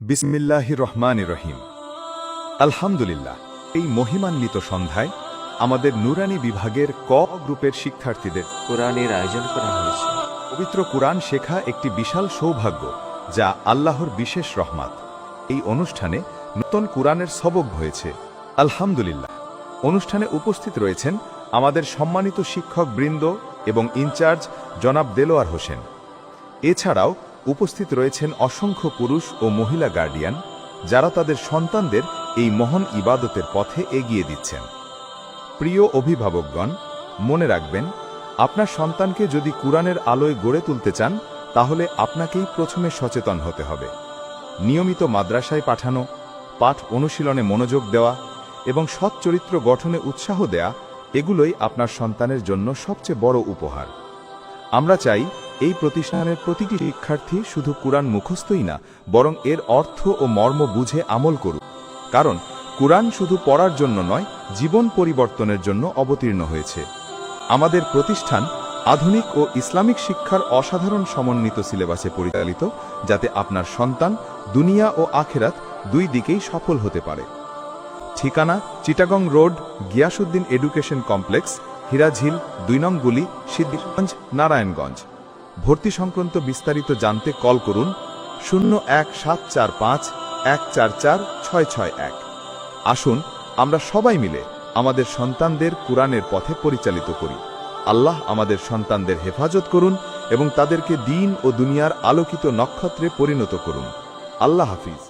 বিসমিল্লাহির রহমানির রহিম। আলহামদুলিল্লাহ, এই মহিমান্বিত সন্ধ্যায় আমাদের নুরানি বিভাগের ক গ্রুপের শিক্ষার্থীদের কোরআনের আয়োজন করা হয়েছে। পবিত্র কুরআন শেখা একটি বিশাল সৌভাগ্য, যা আল্লাহর বিশেষ রহমত। এই অনুষ্ঠানে নতুন কুরআনের সবক হয়েছে। আলহামদুলিল্লাহ, অনুষ্ঠানে উপস্থিত রয়েছেন আমাদের সম্মানিত শিক্ষক বৃন্দ এবং ইনচার্জ জনাব দেলোয়ার হোসেন। এছাড়াও উপস্থিত রয়েছেন অসংখ্য পুরুষ ও মহিলা গার্ডিয়ান, যারা তাদের সন্তানদের এই মহান ইবাদতের পথে এগিয়ে দিচ্ছেন। প্রিয় অভিভাবকগণ, মনে রাখবেন, আপনার সন্তানকে যদি কুরআনের আলোয় গড়ে তুলতে চান, তাহলে আপনাকেই প্রথমে সচেতন হতে হবে। নিয়মিত মাদ্রাসায় পাঠানো, পাঠ অনুশীলনে মনোযোগ দেওয়া এবং সৎ চরিত্র গঠনে উৎসাহ দেয়া, এগুলোই আপনার সন্তানের জন্য সবচেয়ে বড় উপহার। আমরা চাই এই প্রতিষ্ঠানের প্রতিটি শিক্ষার্থী শুধু কুরআন মুখস্থই না, বরং এর অর্থ ও মর্ম বুঝে আমল করুক। কারণ কুরআন শুধু পড়ার জন্য নয়, জীবন পরিবর্তনের জন্য অবতীর্ণ হয়েছে। আমাদের প্রতিষ্ঠান আধুনিক ও ইসলামিক শিক্ষার অসাধারণ সমন্বিত সিলেবাসে পরিচালিত, যাতে আপনার সন্তান দুনিয়া ও আখিরাত দুই দিকেই সফল হতে পারে। ঠিকানা: Chittagong road, Giasuddin education complex, Hirajhil, ২ নং গুলি, সিদ্দিকগঞ্জ, নারায়ণগঞ্জ। ভর্তি সংক্রান্ত বিস্তারিত জানতে কল করুন 017451446661। আসুন আমরা সবাই মিলে আমাদের সন্তানদের কুরআনের পথে পরিচালিত করি। আল্লাহ আমাদের সন্তানদের হেফাজত করুন এবং তাদেরকে দ্বীন ও দুনিয়ার আলোকিত নক্ষত্রে পরিণত করুন। আল্লাহ হাফিজ।